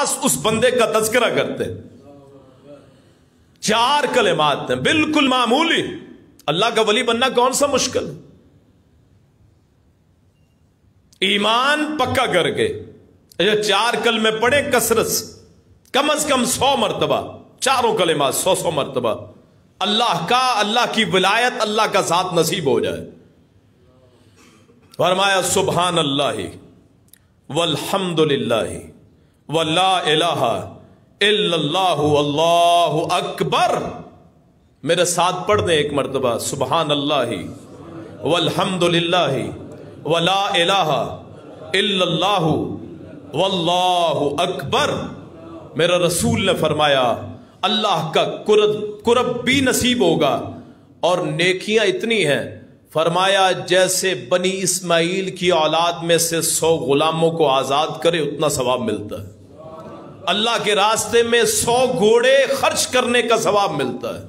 اس بندے کا تذکرہ کرتے. 4 کلمات ہیں بالکل معمولی. اللہ کا ولی بننا کون سا مشکل؟ ایمان پکا کر کے یہ 4 کلمے پڑھے کثرت سے، کم از کم 100 مرتبہ، چاروں کلمات 100 مرتبہ، اللہ کی ولایت، اللہ کا ذات نصیب ہو جائے. فرمایا سبحان اللہ والحمد للہ ولا الہ الا اللہ واللہ اکبر. میرے ساتھ پڑھ دیں ایک مرتبہ، سبحان اللہ والحمد للہ ولا الہ الا اللہ واللہ اکبر. میرا رسول نے فرمایا اللہ کا قرب بھی نصیب ہوگا اور نیکیاں اتنی ہیں، فرمایا جیسے بنی اسماعیل کی اولاد میں سے 100 غلاموں کو آزاد کرے اتنا ثواب ملتا ہے. اللہ کے راستے میں 100 گھوڑے خرچ کرنے کا ثواب ملتا ہے.